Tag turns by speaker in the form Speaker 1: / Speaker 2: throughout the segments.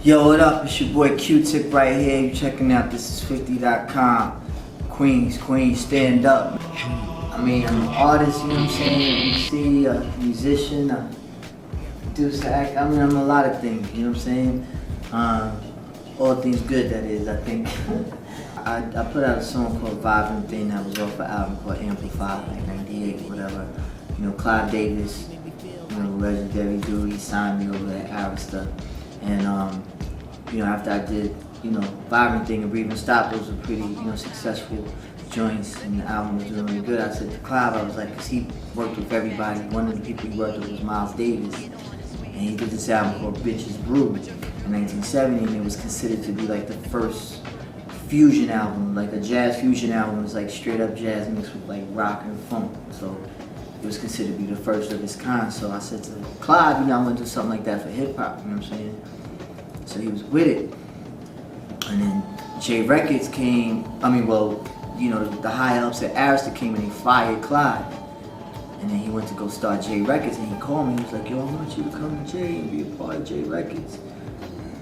Speaker 1: Yo, what up? It's your boy Q-Tip right here. You checking out Thisis50.com. Queens, stand up. I mean, I'm an artist, you know what I'm saying? MC, a musician, a producer, act. I mean, I'm a lot of things, you know what I'm saying? All things good, that is, I think. I put out a song called Vibrant Thing that was off an album called Amplify, like 98, whatever. You know, Clive Davis, you know, legendary dude, he signed me over at Arista. And, you know, after I did, you know, Vibrant Thing and Breathing Stop, those were pretty, you know, successful joints, and the album was doing really good. I said to Clive, I was like, because he worked with everybody. One of the people he worked with was Miles Davis. And he did this album called Bitches Brew in 1970, and it was considered to be like the first fusion album, like a jazz fusion album. It was like straight up jazz mixed with like rock and funk. So it was considered to be the first of its kind. So I said to Clive, you know, I'm gonna do something like that for hip hop, you know what I'm saying? So he was with it. And then J Records came, you know, the high ups at Arista came and they fired Clive. And then he went to go start J Records, and he called me, he was like, yo, I want you to come to J and be a part of J Records.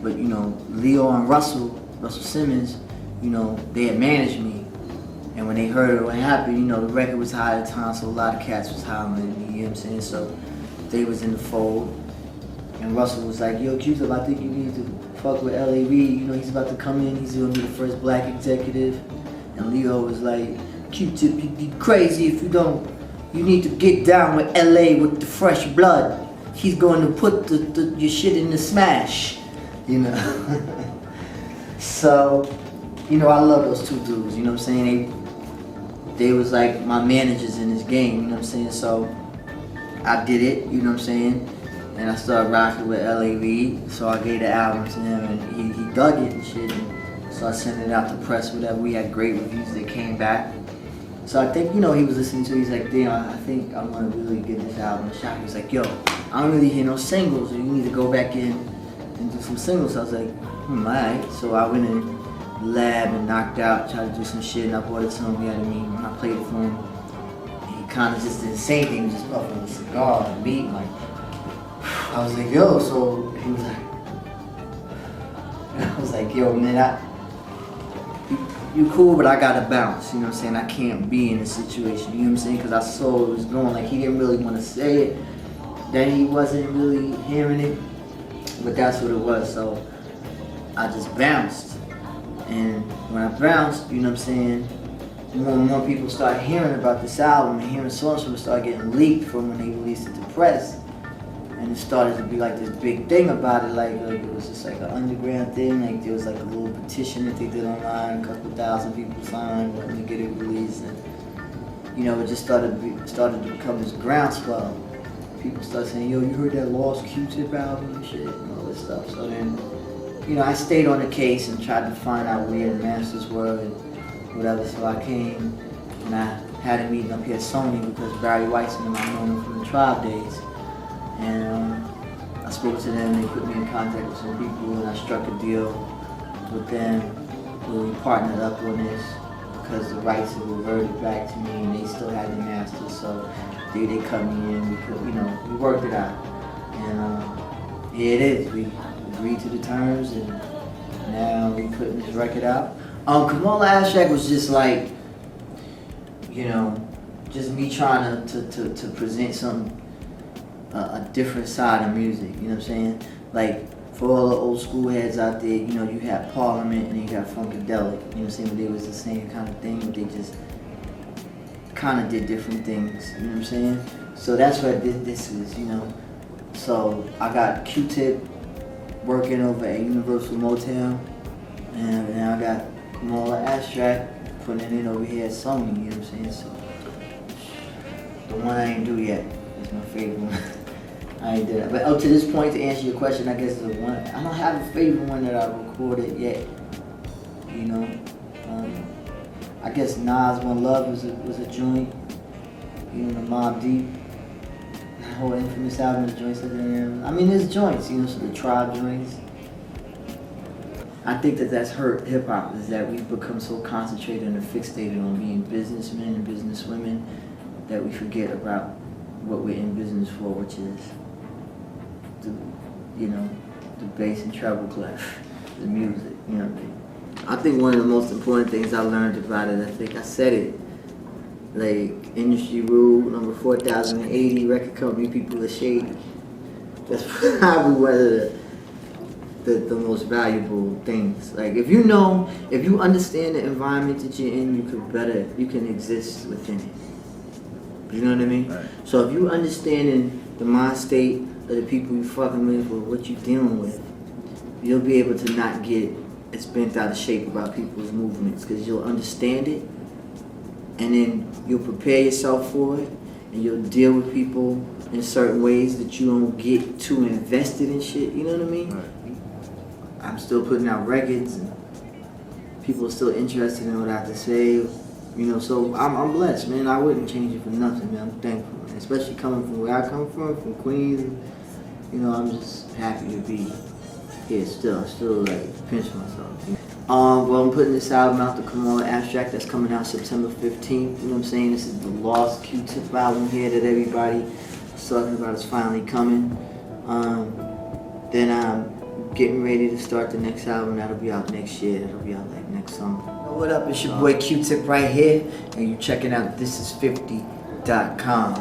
Speaker 1: But you know, Leo and Russell Simmons, you know, they had managed me. And when they heard what happened, you know, the record was high at the time, so a lot of cats was hollering at me, you know what I'm saying? So they was in the fold. And Russell was like, yo, Q-Tip, I think you need to fuck with L.A. Reid. You know, he's about to come in, he's gonna be the first black executive. And Leo was like, Q-Tip, you'd be crazy if you don't. You need to get down with L.A. with the fresh blood. He's going to put your shit in the smash, you know? So, you know, I love those two dudes, you know what I'm saying? They was like my managers in this game, you know what I'm saying? So I did it, you know what I'm saying? And I started rocking with L.A. Reid, so I gave the album to him, and he dug it and shit, and started sending it out to press, whatever. We had great reviews that came back. So I think, you know, he was listening to it, he's like, damn, I think I'm gonna really give this album a shot. He was like, yo, I don't really hear no singles, so you need to go back in and do some singles. So I was like, alright. So I went in the lab and knocked out, tried to do some shit, and I brought it to him, you know what I mean? When I played it for him, he kinda just did the same thing, just puffing a cigar and beat, like, I was like, yo, so he was like, I was like, yo, man, you cool, but I gotta bounce, you know what I'm saying? I can't be in this situation, you know what I'm saying? Because I saw it was going, like, he didn't really want to say it, that he wasn't really hearing it, but that's what it was, so I just bounced. And when I bounced, you know what I'm saying, more and more people started hearing about this album, and hearing songs from it started getting leaked from when they released it to press. And it started to be like this big thing about it, like it was just like an underground thing, like there was like a little petition that they did online, a couple thousand people signed, wanting to get it released, and you know, it just started to become this groundswell. People started saying, yo, you heard that Lost Q-Tip album and shit, and all this stuff. So then, you know, I stayed on the case and tried to find out where the masters were and whatever, so I came and I had a meeting up here at Sony because Barry Weitzman, I know him from the Tribe days. And I spoke to them, they put me in contact with some people, and I struck a deal with them where we partnered up on this because the rights had reverted back to me and they still had the masters, so they cut me in, we worked it out. And here it is, we agreed to the terms, and now we putting this record out. Kamaal The Abstract was just like, you know, just me trying to present something, a different side of music, you know what I'm saying? Like, for all the old school heads out there, you know, you have Parliament and you got Funkadelic, you know what I'm saying? But they was the same kind of thing, but they just kind of did different things, you know what I'm saying? So that's what this is, you know? So I got Q-Tip working over at Universal Motown, and now I got Kamaal The Abstract putting it over here at Sony, you know what I'm saying? So the one I ain't do yet is my favorite one. I ain't did that. But up to this point, to answer your question, I guess the one, I don't have a favorite one that I've recorded yet, you know? I guess Nas One Love was a joint, you know, the Mobb Deep, the whole Infamous album, the joints that they're in. I mean, there's joints, you know, so the Tribe joints. I think that's hurt hip-hop, is that we've become so concentrated and fixated on being businessmen and businesswomen that we forget about what we're in business for, which is the bass and treble clef, the music, you know what I mean? I think one of the most important things I learned about it, I think I said it, like industry rule number 4080, record company people are shady. That's probably one of the most valuable things. Like if you understand the environment that you're in, you can exist within it. You know what I mean?
Speaker 2: Right.
Speaker 1: So if you understanding the mind state of the people you fucking with or what you're dealing with, you'll be able to not get as bent out of shape about people's movements, because you'll understand it, and then you'll prepare yourself for it, and you'll deal with people in certain ways that you don't get too invested in shit. You know what I mean?
Speaker 2: Right.
Speaker 1: I'm still putting out records, and people are still interested in what I have to say. You know, so I'm blessed, man. I wouldn't change it for nothing, man. I'm thankful, man. Especially coming from where I come from Queens. You know, I'm just happy to be here still. I still like pinch myself. Well, I'm putting this album out, the Kamaal The Abstract, that's coming out September 15th. You know what I'm saying? This is the lost Q-Tip album here that everybody is talking about is finally coming. Then I'm getting ready to start the next album. That'll be out next year. That'll be out like next summer. What up? It's your boy Q-Tip right here, and you're checking out Thisis50.com.